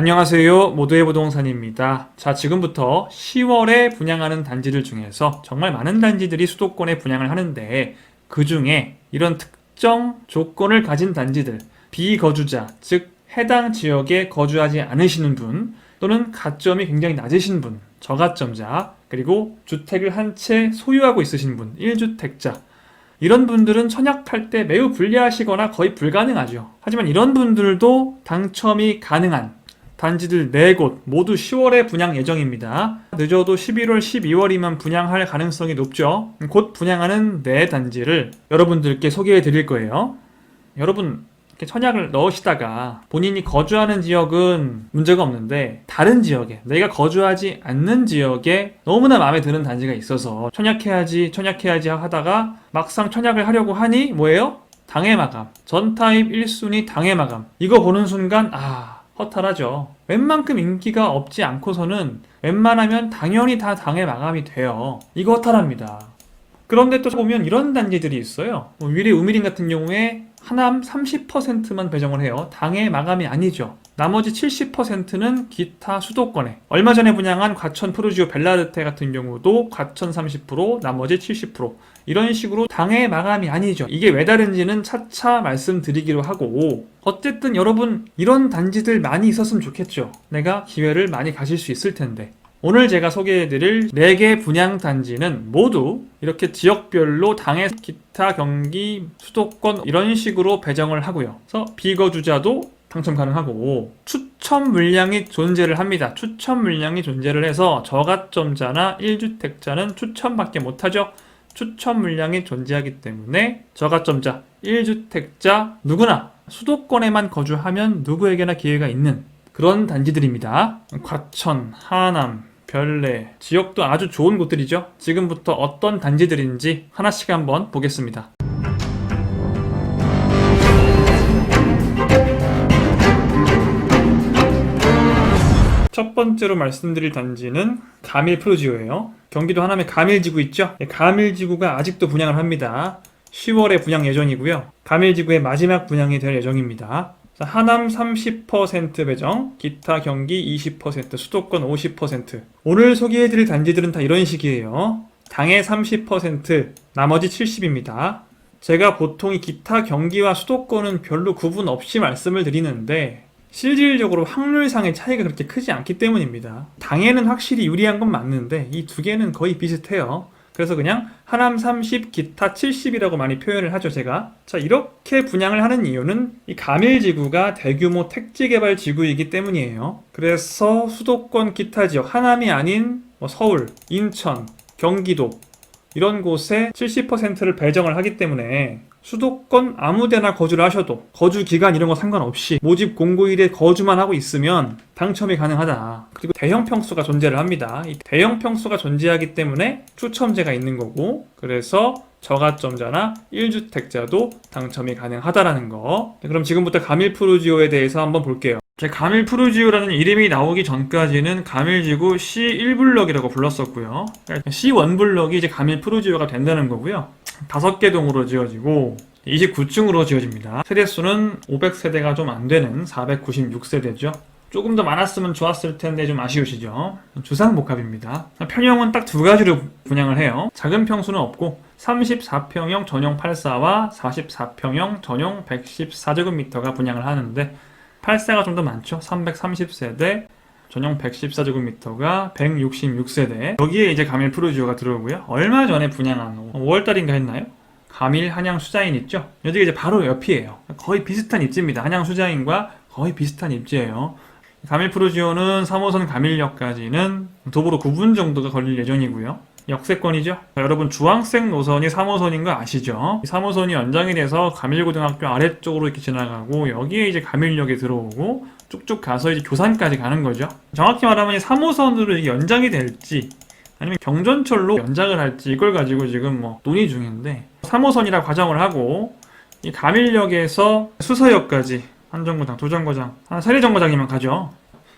안녕하세요. 모두의 부동산입니다. 자, 지금부터 10월에 분양하는 단지들 중에서 정말 많은 단지들이 수도권에 분양을 하는데 그 중에 이런 특정 조건을 가진 단지들, 비거주자, 즉 해당 지역에 거주하지 않으시는 분 또는 가점이 굉장히 낮으신 분, 저가점자, 그리고 주택을 한 채 소유하고 있으신 분, 1주택자, 이런 분들은 청약할 때 매우 불리하시거나 거의 불가능하죠. 하지만 이런 분들도 당첨이 가능한 단지들 4곳 모두 10월에 분양 예정입니다. 늦어도 11월, 12월이면 분양할 가능성이 높죠. 곧 분양하는 4단지를 여러분들께 소개해 드릴 거예요. 여러분, 이렇게 청약을 넣으시다가 본인이 거주하는 지역은 문제가 없는데 다른 지역에, 내가 거주하지 않는 지역에 너무나 마음에 드는 단지가 있어서 청약해야지 하다가 막상 청약을 하려고 하니 뭐예요? 당해마감. 전타입 1순위 당해마감. 이거 보는 순간 허탈하죠. 웬만큼 인기가 없지 않고서는 웬만하면 당연히 다 당해마감이 돼요. 이거 허탈합니다. 그런데 또 보면 이런 단지들이 있어요. 위례 우미린 같은 경우에 하남 30%만 배정을 해요. 당해 마감이 아니죠. 나머지 70%는 기타 수도권에. 얼마 전에 분양한 과천 프루지오 벨라르테 같은 경우도 과천 30%, 나머지 70%. 이런 식으로 당해 마감이 아니죠. 이게 왜 다른지는 차차 말씀드리기로 하고, 어쨌든 여러분 이런 단지들 많이 있었으면 좋겠죠. 내가 기회를 많이 가질 수 있을 텐데. 오늘 제가 소개해드릴 4개 분양 단지는 모두 이렇게 지역별로 당해, 기타, 경기, 수도권 이런 식으로 배정을 하고요. 그래서 비거주자도 당첨 가능하고 추첨 물량이 존재를 합니다. 추첨 물량이 존재를 해서 저가점자나 1주택자는 추첨밖에 못하죠. 추첨 물량이 존재하기 때문에 저가점자, 1주택자 누구나 수도권에만 거주하면 누구에게나 기회가 있는 그런 단지들입니다. 과천, 하남, 별내, 지역도 아주 좋은 곳들이죠. 지금부터 어떤 단지들인지 하나씩 한번 보겠습니다. 첫 번째로 말씀드릴 단지는 가밀 프루지오예요. 경기도 하남에 가밀지구 있죠? 가밀지구가 아직도 분양을 합니다. 10월에 분양 예정이고요. 가밀지구의 마지막 분양이 될 예정입니다. 하남 30% 배정, 기타 경기 20%, 수도권 50%. 오늘 소개해드릴 단지들은 다 이런 식이에요. 당해 30%, 나머지 70입니다. 제가 보통 이 기타 경기와 수도권은 별로 구분 없이 말씀을 드리는데 실질적으로 확률상의 차이가 그렇게 크지 않기 때문입니다. 당해는 확실히 유리한 건 맞는데 이 두 개는 거의 비슷해요. 그래서 그냥 하남 30, 기타 70이라고 많이 표현을 하죠, 제가. 자, 이렇게 분양을 하는 이유는 이 가밀지구가 대규모 택지개발 지구이기 때문이에요. 그래서 수도권 기타 지역, 하남이 아닌 서울, 인천, 경기도 이런 곳에 70%를 배정을 하기 때문에 수도권 아무데나 거주를 하셔도 거주 기간 이런 거 상관없이 모집 공고일에 거주만 하고 있으면 당첨이 가능하다. 그리고 대형 평수가 존재를 합니다. 이 대형 평수가 존재하기 때문에 추첨제가 있는 거고, 그래서 저가점자나 1주택자도 당첨이 가능하다라는 거. 그럼 지금부터 가밀 프루지오에 대해서 한번 볼게요. 가밀 프루지오라는 이름이 나오기 전까지는 가밀지구 C1블럭이라고 불렀었고요. C1블럭이 이제 가밀 프루지오가 된다는 거고요. 5개 동으로 지어지고 29층으로 지어집니다. 세대수는 500세대가 좀 안 되는 496세대죠. 조금 더 많았으면 좋았을 텐데 좀 아쉬우시죠? 주상복합입니다. 평형은 딱 2가지로 분양을 해요. 작은 평수는 없고 34평형 전용 84와 44평형 전용 114제곱미터가 분양을 하는데 84가 좀 더 많죠. 330세대, 전용 114제곱미터가 166세대. 여기에 이제 가밀 프루지오가 들어오고요. 얼마 전에 분양한 5월달인가 했나요? 가밀 한양 수자인 있죠? 여기가 이제 바로 옆이에요. 거의 비슷한 입지입니다. 한양 수자인과 거의 비슷한 입지예요. 가밀 프루지오는 3호선 가밀역까지는 도보로 9분 정도가 걸릴 예정이고요. 역세권이죠. 여러분 주황색 노선이 3호선인 거 아시죠? 3호선이 연장이 돼서 가밀고등학교 아래쪽으로 이렇게 지나가고 여기에 이제 가밀역에 들어오고 쭉쭉 가서 이제 교산까지 가는 거죠. 정확히 말하면 3호선으로 연장이 될지 아니면 경전철로 연장을 할지 이걸 가지고 지금 논의 중인데 3호선이라 가정을 하고 이 가밀역에서 수서역까지 한 정거장, 두 정거장, 한 3정거장이면 가죠.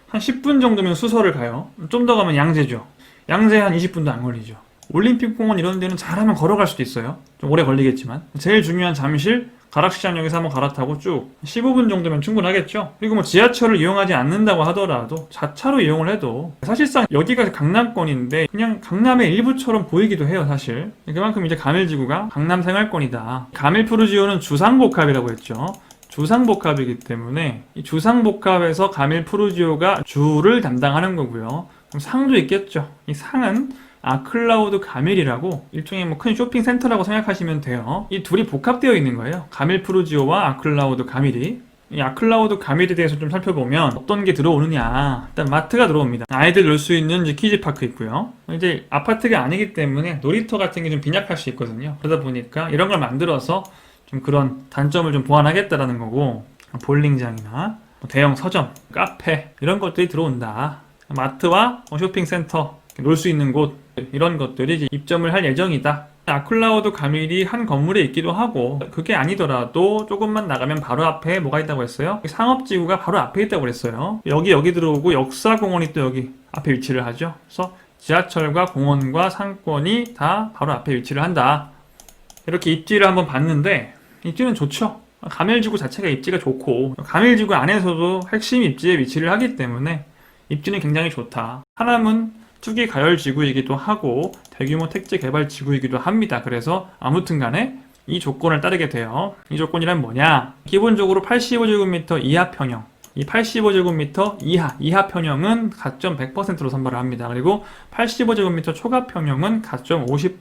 한 10분 정도면 수서를 가요. 좀 더 가면 양재죠. 양재 한 20분도 안 걸리죠. 올림픽공원 이런 데는 잘하면 걸어갈 수도 있어요. 좀 오래 걸리겠지만. 제일 중요한 잠실, 가락시장역에서 한번 갈아타고 쭉 15분 정도면 충분하겠죠. 그리고 뭐 지하철을 이용하지 않는다고 하더라도 자차로 이용을 해도 사실상 여기가 강남권인데 그냥 강남의 일부처럼 보이기도 해요, 사실. 그만큼 이제 가밀지구가 강남 생활권이다. 가밀푸르지오는 주상복합이라고 했죠. 주상복합이기 때문에 이 주상복합에서 가밀푸르지오가 주를 담당하는 거고요. 그럼 상도 있겠죠. 이 상은 아클라우드 가밀이라고 일종의 뭐 큰 쇼핑센터라고 생각하시면 돼요. 이 둘이 복합되어 있는 거예요. 가밀푸르지오와 아클라우드 가밀이. 이 아클라우드 가밀에 대해서 좀 살펴보면 어떤 게 들어오느냐. 일단 마트가 들어옵니다. 아이들 놀 수 있는 이제 키즈파크 있고요. 이제 아파트가 아니기 때문에 놀이터 같은 게 좀 빈약할 수 있거든요. 그러다 보니까 이런 걸 만들어서 좀 그런 단점을 좀 보완하겠다라는 거고, 볼링장이나 대형 서점, 카페 이런 것들이 들어온다. 마트와 쇼핑센터, 놀 수 있는 곳 이런 것들이 이제 입점을 할 예정이다. 아클라우드 가밀이 한 건물에 있기도 하고 그게 아니더라도 조금만 나가면 바로 앞에 뭐가 있다고 했어요? 상업지구가 바로 앞에 있다고 그랬어요. 여기 들어오고 역사공원이 또 여기 앞에 위치를 하죠. 그래서 지하철과 공원과 상권이 다 바로 앞에 위치를 한다. 이렇게 입지를 한번 봤는데 입지는 좋죠. 가밀지구 자체가 입지가 좋고 가밀지구 안에서도 핵심 입지에 위치를 하기 때문에 입지는 굉장히 좋다. 하남은 투기 가열 지구이기도 하고 대규모 택지 개발 지구이기도 합니다. 그래서 아무튼 간에 이 조건을 따르게 돼요. 이 조건이란 뭐냐? 기본적으로 85제곱미터 이하 평형, 이 85제곱미터 이하 평형은 가점 100%로 선발을 합니다. 그리고 85제곱미터 초과 평형은 가점 50%,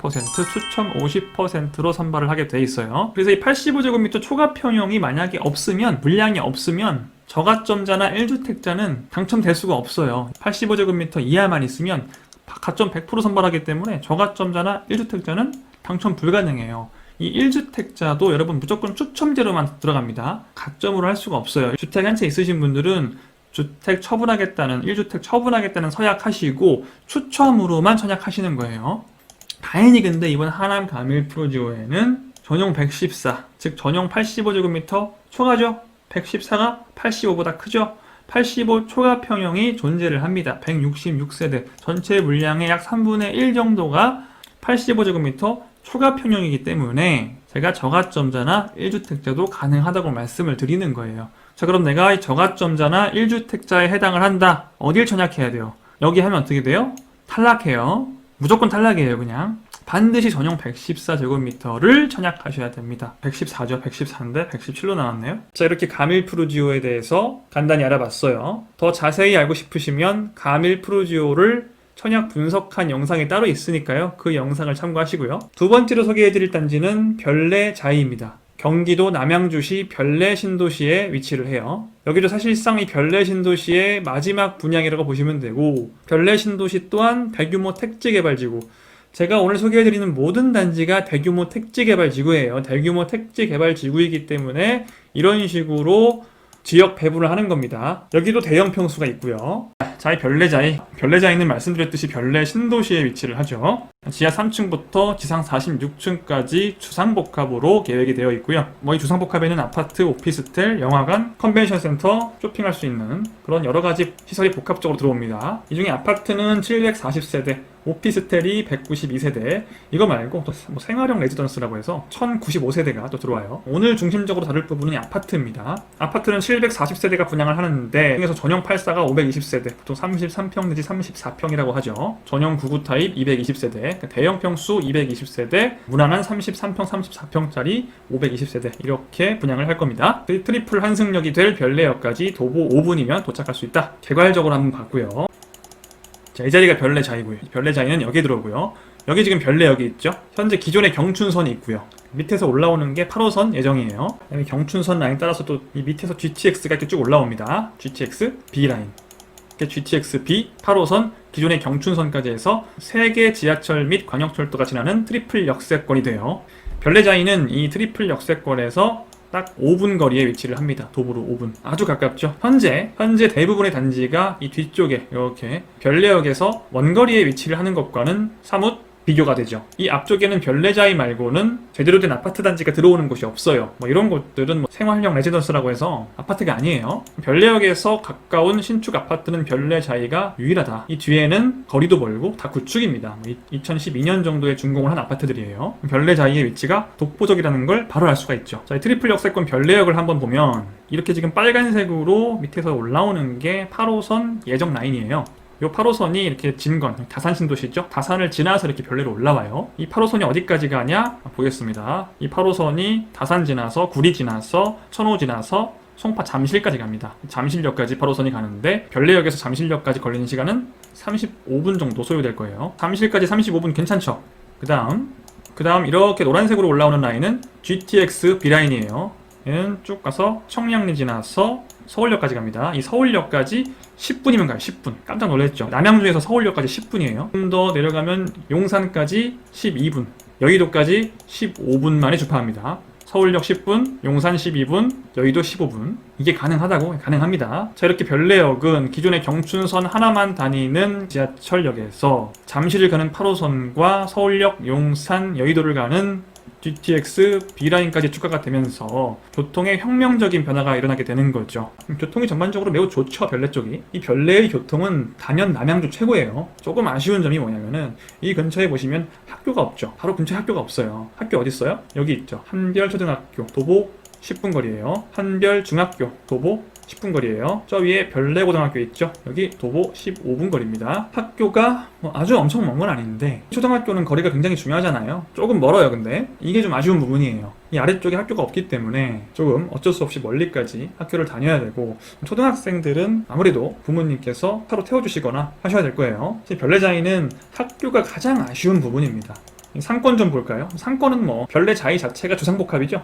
추첨 50%로 선발을 하게 돼 있어요. 그래서 이 85제곱미터 초과 평형이 만약에 없으면, 물량이 없으면 저가점자나 1주택자는 당첨될 수가 없어요. 85제곱미터 이하만 있으면 가점 100% 선발하기 때문에 저가점자나 1주택자는 당첨 불가능해요. 이 1주택자도 여러분 무조건 추첨제로만 들어갑니다. 가점으로 할 수가 없어요. 주택 한 채 있으신 분들은 주택 처분하겠다는 1주택 처분하겠다는 서약하시고 추첨으로만 청약하시는 거예요. 다행히 근데 이번 하남 가밀푸르지오에는 전용 114, 즉 전용 85제곱미터 초과죠. 114가 85보다 크죠. 85 초과 평형이 존재를 합니다. 166세대 전체 물량의 약 3분의 1 정도가 85제곱미터 초과 평형이기 때문에 제가 저가점자나 1주택자도 가능하다고 말씀을 드리는 거예요. 자, 그럼 내가 저가점자나 1주택자에 해당을 한다. 어딜 청약해야 돼요? 여기 하면 어떻게 돼요? 탈락해요. 무조건 탈락이에요, 그냥. 반드시 전용 114제곱미터를 청약하셔야 됩니다. 114죠. 114인데 117로 나왔네요. 자, 이렇게 가밀푸르지오에 대해서 간단히 알아봤어요. 더 자세히 알고 싶으시면 가밀푸르지오를 청약 분석한 영상이 따로 있으니까요. 그 영상을 참고하시고요. 두 번째로 소개해드릴 단지는 별내자이입니다. 경기도 남양주시 별내신도시에 위치를 해요. 여기도 사실상 이 별내신도시의 마지막 분양이라고 보시면 되고, 별내신도시 또한 대규모 택지개발지구, 제가 오늘 소개해드리는 모든 단지가 대규모 택지개발지구예요. 대규모 택지개발지구이기 때문에 이런 식으로 지역 배분을 하는 겁니다. 여기도 대형 평수가 있고요. 자, 이 별내자이는 말씀드렸듯이 별내 신도시에 위치를 하죠. 지하 3층부터 지상 46층까지 주상복합으로 계획이 되어 있고요. 이 주상복합에는 아파트, 오피스텔, 영화관, 컨벤션 센터, 쇼핑할 수 있는 그런 여러 가지 시설이 복합적으로 들어옵니다. 이 중에 아파트는 740세대, 오피스텔이 192세대, 이거 말고 또 생활형 레지던스라고 해서 1095세대가 또 들어와요. 오늘 중심적으로 다룰 부분은 아파트입니다. 아파트는 740세대가 분양을 하는데 중에서 전용 84가 520세대, 보통 33평 내지 34평이라고 하죠. 전용 99 타입 220세대, 대형 평수 220세대, 무난한 33평, 34평짜리 520세대 이렇게 분양을 할 겁니다. 트리플 환승역이 될 별내역까지 도보 5분이면 도착할 수 있다. 개괄적으로 한번 봤고요. 자, 이 자리가 별내자이고요. 별내자이는 여기 들어오고요. 여기 지금 별내역이 있죠. 현재 기존에 경춘선이 있고요. 밑에서 올라오는 게 8호선 예정이에요. 경춘선 라인 따라서 또 이 밑에서 GTX가 이렇게 쭉 올라옵니다. GTX B 라인. GTX B 8호선 기존의 경춘선까지 해서 3개 지하철 및 광역철도가 지나는 트리플 역세권이 돼요. 별내자이는 이 트리플 역세권에서 딱 5분 거리에 위치를 합니다. 도보로 5분. 아주 가깝죠. 현재 대부분의 단지가 이 뒤쪽에 이렇게 별내역에서 원거리에 위치를 하는 것과는 사뭇 비교가 되죠. 이 앞쪽에는 별내자이 말고는 제대로 된 아파트 단지가 들어오는 곳이 없어요. 뭐 이런 곳들은 뭐 생활형 레지던스라고 해서 아파트가 아니에요. 별내역에서 가까운 신축 아파트는 별내자이가 유일하다. 이 뒤에는 거리도 멀고 다 구축입니다. 2012년 정도에 준공을 한 아파트들이에요. 별내자이의 위치가 독보적이라는 걸 바로 알 수가 있죠. 자, 이 트리플 역세권 별내역을 한번 보면 이렇게 지금 빨간색으로 밑에서 올라오는 게 8호선 예정 라인이에요. 이 8호선이 이렇게 진건, 다산 신도시죠? 다산을 지나서 이렇게 별내로 올라와요. 이 8호선이 어디까지 가냐? 보겠습니다. 이 8호선이 다산 지나서, 구리 지나서, 천호 지나서, 송파 잠실까지 갑니다. 잠실역까지 8호선이 가는데 별내역에서 잠실역까지 걸리는 시간은 35분 정도 소요될 거예요. 잠실까지 35분 괜찮죠? 그 다음 이렇게 노란색으로 올라오는 라인은 GTX B라인이에요. 얘는 쭉 가서 청량리 지나서 서울역까지 갑니다. 이 서울역까지 10분이면 가요. 10분. 깜짝 놀랐죠. 남양주에서 서울역까지 10분이에요. 좀 더 내려가면 용산까지 12분, 여의도까지 15분 만에 주파합니다. 서울역 10분, 용산 12분, 여의도 15분. 이게 가능하다고? 가능합니다. 자, 이렇게 별내역은 기존의 경춘선 하나만 다니는 지하철역에서 잠실을 가는 8호선과 서울역, 용산, 여의도를 가는 GTX B라인까지 추가가 되면서 교통에 혁명적인 변화가 일어나게 되는 거죠. 교통이 전반적으로 매우 좋죠, 별내 쪽이. 이 별내의 교통은 단연 남양주 최고예요. 조금 아쉬운 점이 뭐냐면은 이 근처에 보시면 학교가 없죠. 바로 근처에 학교가 없어요. 학교 어디 있어요? 여기 있죠. 한별초등학교, 도보 10분 거리예요. 한별중학교, 도보 10분 거리예요. 저 위에 별내고등학교 있죠? 여기 도보 15분 거리입니다. 학교가 뭐 아주 엄청 먼 건 아닌데 초등학교는 거리가 굉장히 중요하잖아요. 조금 멀어요. 근데 이게 좀 아쉬운 부분이에요. 이 아래쪽에 학교가 없기 때문에 조금 어쩔 수 없이 멀리까지 학교를 다녀야 되고, 초등학생들은 아무래도 부모님께서 차로 태워주시거나 하셔야 될 거예요. 별내자이는 학교가 가장 아쉬운 부분입니다. 상권 좀 볼까요? 상권은 뭐 별내자이 자체가 주상복합이죠.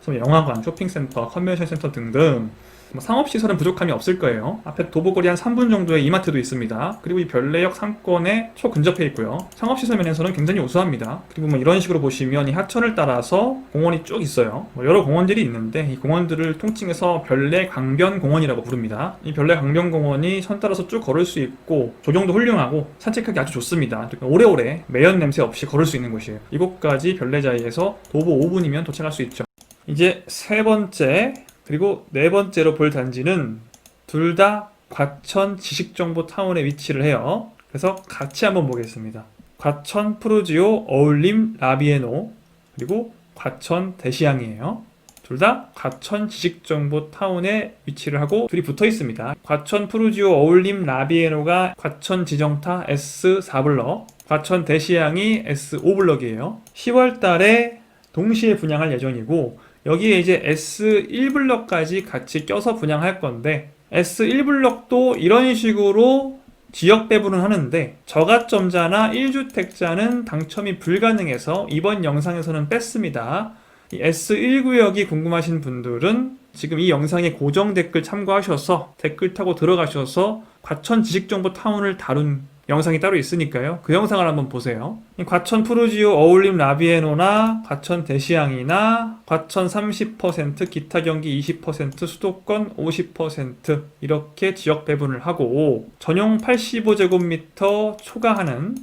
영화관, 쇼핑센터, 컨벤션센터 등등 상업시설은 부족함이 없을 거예요. 앞에 도보거리 한 3분 정도의 이마트도 있습니다. 그리고 이 별내역 상권에 초근접해 있고요. 상업시설 면에서는 굉장히 우수합니다. 그리고 뭐 이런 식으로 보시면 이 하천을 따라서 공원이 쭉 있어요. 여러 공원들이 있는데 이 공원들을 통칭해서 별내강변공원이라고 부릅니다. 이 별내강변공원이 선 따라서 쭉 걸을 수 있고 조경도 훌륭하고 산책하기 아주 좋습니다. 오래오래 매연 냄새 없이 걸을 수 있는 곳이에요. 이곳까지 별내자이에서 도보 5분이면 도착할 수 있죠. 이제 세 번째 그리고 네 번째로 볼 단지는 둘 다 과천 지식정보타운에 위치를 해요. 그래서 같이 한번 보겠습니다. 과천 푸르지오 어울림 라비에노 그리고 과천 대시양이에요. 둘 다 과천 지식정보타운에 위치를 하고 둘이 붙어 있습니다. 과천 푸르지오 어울림 라비에노가 과천 지정타 S4블럭, 과천 대시양이 S5블럭이에요. 10월 달에 동시에 분양할 예정이고, 여기에 이제 S1블럭까지 같이 껴서 분양할 건데, S1블럭도 이런 식으로 지역 배분을 하는데 저가점자나 1주택자는 당첨이 불가능해서 이번 영상에서는 뺐습니다. 이 S1구역이 궁금하신 분들은 지금 이 영상의 고정 댓글 참고하셔서 댓글 타고 들어가셔서 과천 지식정보타운을 다룬 영상이 따로 있으니까요. 그 영상을 한번 보세요. 과천 푸르지오 어울림 라비에노나 과천 대시양이나 과천 30%, 기타 경기 20%, 수도권 50% 이렇게 지역 배분을 하고 전용 85제곱미터 초과하는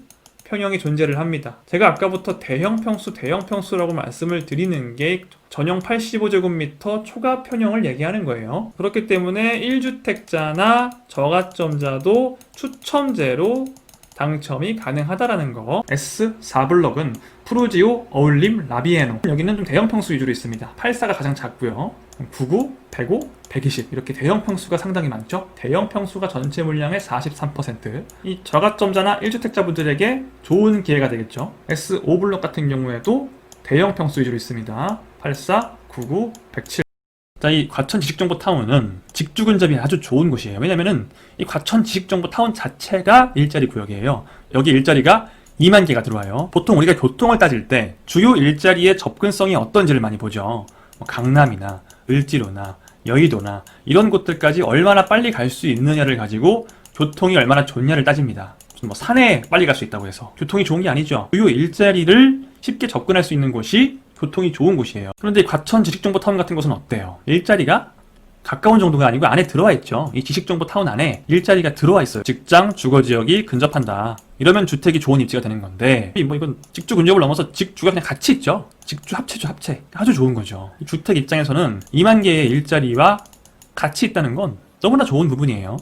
평형이 존재를 합니다. 제가 아까부터 대형 평수라고 말씀을 드리는 게 전용 85제곱미터 초과 평형을 얘기하는 거예요. 그렇기 때문에 1주택자나 저가점자도 추첨제로 당첨이 가능하다라는 거. S4블럭은 푸르지오 어울림 라비에노. 여기는 좀 대형 평수 위주로 있습니다. 84가 가장 작고요. 99, 105, 120 이렇게 대형 평수가 상당히 많죠. 대형 평수가 전체 물량의 43%. 이 저가점자나 1주택자분들에게 좋은 기회가 되겠죠. S5블럭 같은 경우에도 대형 평수 위주로 있습니다. 84, 99, 107. 자, 이 과천 지식정보타운은 직주 근접이 아주 좋은 곳이에요. 왜냐면은 이 과천 지식정보타운 자체가 일자리 구역이에요. 여기 일자리가 2만 개가 들어와요. 보통 우리가 교통을 따질 때 주요 일자리의 접근성이 어떤지를 많이 보죠. 뭐 강남이나 을지로나 여의도나 이런 곳들까지 얼마나 빨리 갈 수 있느냐를 가지고 교통이 얼마나 좋냐를 따집니다. 뭐 산에 빨리 갈 수 있다고 해서 교통이 좋은 게 아니죠. 주요 일자리를 쉽게 접근할 수 있는 곳이 교통이 좋은 곳이에요. 그런데 과천 지식정보타운 같은 곳은 어때요? 일자리가 가까운 정도가 아니고 안에 들어와 있죠. 이 지식정보타운 안에 일자리가 들어와 있어요. 직장, 주거지역이 근접한다. 이러면 주택이 좋은 입지가 되는 건데 뭐 이건 직주 근접을 넘어서 직주가 그냥 같이 있죠. 직주 합체죠, 합체. 아주 좋은 거죠. 주택 입장에서는 2만 개의 일자리와 같이 있다는 건 너무나 좋은 부분이에요.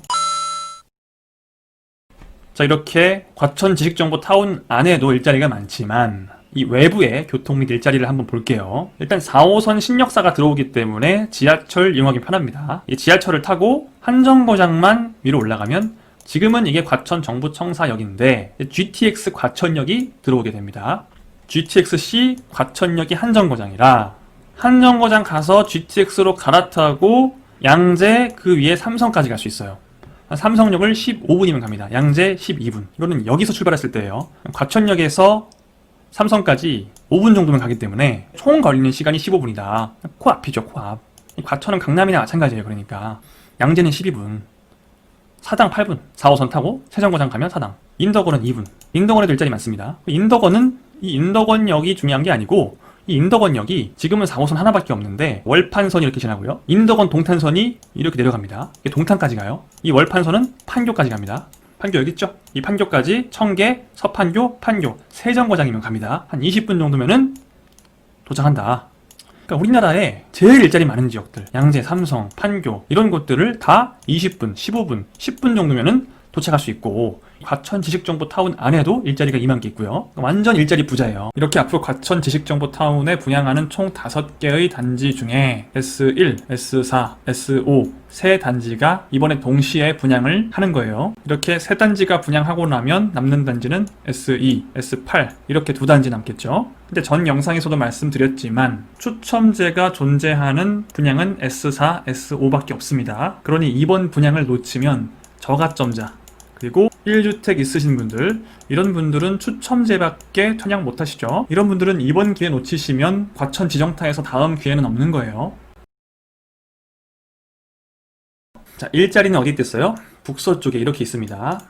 자, 이렇게 과천 지식정보타운 안에도 일자리가 많지만 이 외부의 교통 및 일자리를 한번 볼게요. 일단 4호선 신역사가 들어오기 때문에 지하철 이용하기 편합니다. 이 지하철을 타고 한정거장만 위로 올라가면 지금은 이게 과천 정부청사역인데 GTX 과천역이 들어오게 됩니다. GTX-C 과천역이 한정거장이라 한정거장 가서 GTX로 갈아타고 양재 그 위에 삼성까지 갈 수 있어요. 삼성역을 15분이면 갑니다. 양재 12분. 이거는 여기서 출발했을 때예요. 과천역에서 삼성까지 5분 정도면 가기 때문에 총 걸리는 시간이 15분이다. 코앞이죠, 코앞. 과천은 강남이나 마찬가지예요. 그러니까 양재는 12분, 사당 8분, 4호선 타고 세정거장 가면 사당. 인덕원은 2분. 인덕원에도 일자리 많습니다. 인덕원은 이 인덕원역이 중요한 게 아니고 이 인덕원역이 지금은 4호선 하나밖에 없는데 월판선이 이렇게 지나고요. 인덕원 동탄선이 이렇게 내려갑니다. 동탄까지 가요. 이 월판선은 판교까지 갑니다. 판교 여기 있죠? 이 판교까지 청계, 서판교, 판교, 세정거장이면 갑니다. 한 20분 정도면은 도착한다. 그러니까 우리나라에 제일 일자리 많은 지역들, 양재, 삼성, 판교 이런 곳들을 다 20분, 15분, 10분 정도면은 도착할 수 있고 과천 지식정보타운 안에도 일자리가 2만 개 있고요. 완전 일자리 부자예요. 이렇게 앞으로 과천 지식정보타운에 분양하는 총 5개의 단지 중에 S1, S4, S5 세 단지가 이번에 동시에 분양을 하는 거예요. 이렇게 세 단지가 분양하고 나면 남는 단지는 S2, S8 이렇게 두 단지 남겠죠. 근데 전 영상에서도 말씀드렸지만 추첨제가 존재하는 분양은 S4, S5밖에 없습니다. 그러니 이번 분양을 놓치면 저가점자 그리고 1주택 있으신 분들 이런 분들은 추첨제밖에 청약 못하시죠. 이런 분들은 이번 기회 놓치시면 과천 지정타에서 다음 기회는 없는 거예요. 자, 일자리는 어디 있겠어요? 북서쪽에 이렇게 있습니다.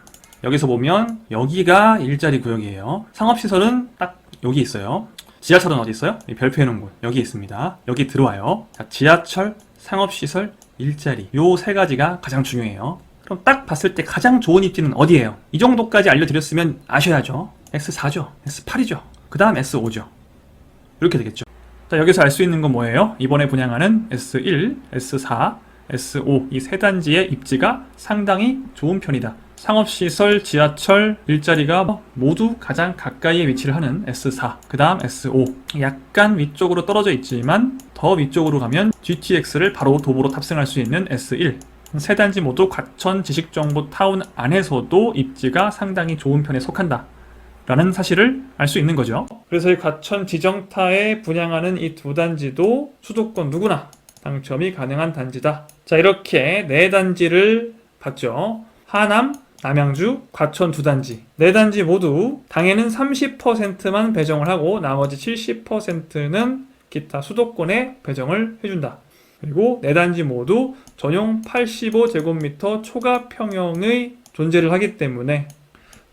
여기서 보면 여기가 일자리 구역이에요. 상업시설은 딱 여기 있어요. 지하철은 어디 있어요? 별표해놓은 곳 여기 있습니다. 여기 들어와요. 자, 지하철, 상업시설, 일자리 요 세 가지가 가장 중요해요. 그럼 딱 봤을 때 가장 좋은 입지는 어디예요? 이 정도까지 알려드렸으면 아셔야죠. S4죠. S8이죠. 그 다음 S5죠. 이렇게 되겠죠. 자, 여기서 알 수 있는 건 뭐예요? 이번에 분양하는 S1, S4, S5 이 세 단지의 입지가 상당히 좋은 편이다. 상업시설, 지하철, 일자리가 모두 가장 가까이에 위치를 하는 S4, 그 다음 S5 약간 위쪽으로 떨어져 있지만 더 위쪽으로 가면 GTX를 바로 도보로 탑승할 수 있는 S1 세 단지 모두 과천 지식정보타운 안에서도 입지가 상당히 좋은 편에 속한다 라는 사실을 알 수 있는 거죠. 그래서 이 과천 지정타에 분양하는 이 두 단지도 수도권 누구나 당첨이 가능한 단지다. 자, 이렇게 네 단지를 봤죠. 하남, 남양주, 과천 두 단지 네 단지 모두 당해는 30%만 배정을 하고 나머지 70%는 기타 수도권에 배정을 해준다. 그리고 네 단지 모두 전용 85제곱미터 초과 평형의 존재를 하기 때문에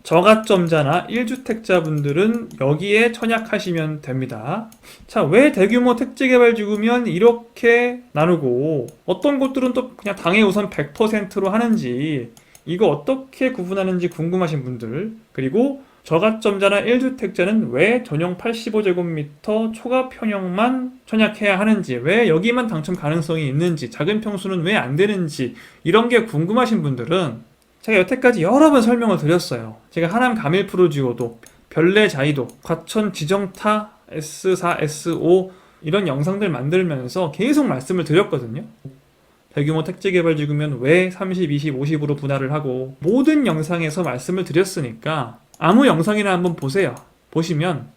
저가점자나 1주택자분들은 여기에 청약하시면 됩니다. 자, 왜 대규모 택지개발지구면 이렇게 나누고 어떤 곳들은 또 그냥 당해 우선 100%로 하는지 이거 어떻게 구분하는지 궁금하신 분들 그리고 저가점자나 1주택자는 왜 전용 85제곱미터 초과 평형만 청약해야 하는지 왜 여기만 당첨 가능성이 있는지 작은 평수는 왜 안 되는지 이런 게 궁금하신 분들은 제가 여태까지 여러 번 설명을 드렸어요. 제가 하남 가밀프로지오도 별내자이도 과천 지정타 S4, S5 이런 영상들 만들면서 계속 말씀을 드렸거든요. 대규모 택지개발지구면 왜 30, 20, 50으로 분할을 하고 모든 영상에서 말씀을 드렸으니까 아무 영상이나 한번 보세요. 보시면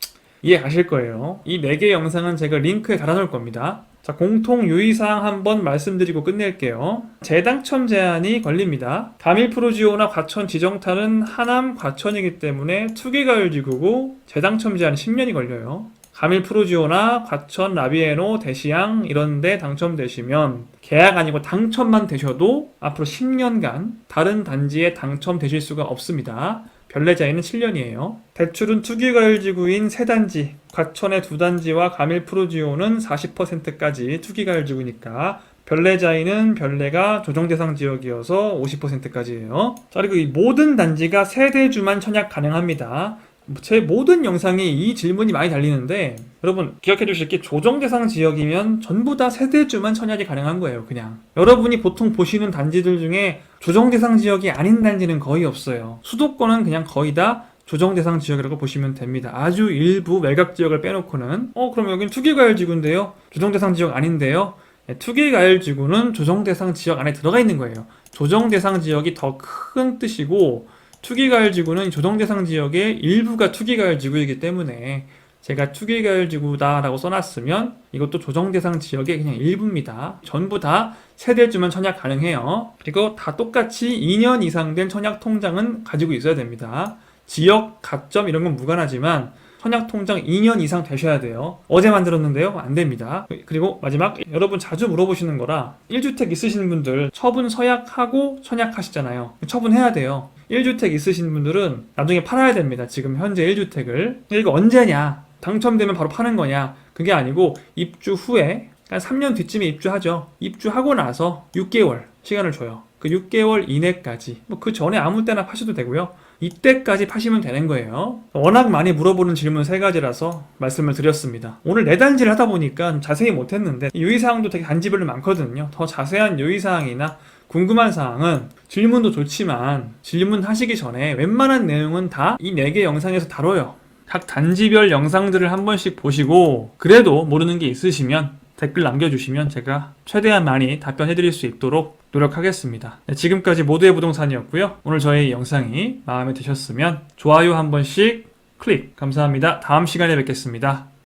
이해가실 거예요. 이 4개 영상은 제가 링크에 달아놓을 겁니다. 자, 공통 유의사항 한번 말씀드리고 끝낼게요. 재당첨 제한이 걸립니다. 가밀프로지오나 과천 지정타는 하남 과천이기 때문에 투기가율지구고 재당첨 제한 10년이 걸려요. 가밀프로지오나 과천 라비에노 대시양 이런데 당첨되시면 계약 아니고 당첨만 되셔도 앞으로 10년간 다른 단지에 당첨되실 수가 없습니다. 별내자이는 7년이에요. 대출은 투기가율지구인 3단지, 과천의 2단지와 가밀프로지오는 40%까지 투기가율지구니까 별내자이는 별내가 조정 대상 지역이어서 50%까지예요. 자, 그리고 이 모든 단지가 세대주만 청약 가능합니다. 제 모든 영상이 이 질문이 많이 달리는데 여러분 기억해 주실 게 조정 대상 지역이면 전부 다 세대주만 청약이 가능한 거예요. 그냥 여러분이 보통 보시는 단지들 중에 조정 대상 지역이 아닌 단지는 거의 없어요. 수도권은 그냥 거의 다 조정 대상 지역이라고 보시면 됩니다. 아주 일부 외곽 지역을 빼놓고는 그럼 여긴 투기과열지구인데요? 조정 대상 지역 아닌데요? 투기과열지구는 조정 대상 지역 안에 들어가 있는 거예요. 조정 대상 지역이 더 큰 뜻이고 투기과열지구는 조정 대상 지역의 일부가 투기과열지구이기 때문에 제가 투기과열지구다 라고 써놨으면 이것도 조정 대상 지역의 그냥 일부입니다. 전부 다 세대주만 청약 가능해요. 그리고 다 똑같이 2년 이상 된 청약 통장은 가지고 있어야 됩니다. 지역, 가점 이런 건 무관하지만 청약 통장 2년 이상 되셔야 돼요. 어제 만들었는데요? 안 됩니다. 그리고 마지막, 여러분 자주 물어보시는 거라 1주택 있으신 분들 처분 서약하고 청약하시잖아요. 처분해야 돼요. 1주택 있으신 분들은 나중에 팔아야 됩니다. 지금 현재 1주택을. 이거 언제냐? 당첨되면 바로 파는 거냐? 그게 아니고 입주 후에 한 3년 뒤쯤에 입주하죠. 입주하고 나서 6개월 시간을 줘요. 그 6개월 이내까지 그 전에 아무 때나 파셔도 되고요. 이때까지 파시면 되는 거예요. 워낙 많이 물어보는 질문 3가지라서 말씀을 드렸습니다. 오늘 4단지를 하다 보니까 자세히 못했는데 유의사항도 되게 단지별로 많거든요. 더 자세한 유의사항이나 궁금한 사항은 질문도 좋지만 질문하시기 전에 웬만한 내용은 다 이 4개 영상에서 다뤄요. 각 단지별 영상들을 한 번씩 보시고 그래도 모르는 게 있으시면 댓글 남겨주시면 제가 최대한 많이 답변해드릴 수 있도록 노력하겠습니다. 네, 지금까지 모두의 부동산이었고요. 오늘 저희 영상이 마음에 드셨으면 좋아요 한 번씩 클릭 감사합니다. 다음 시간에 뵙겠습니다.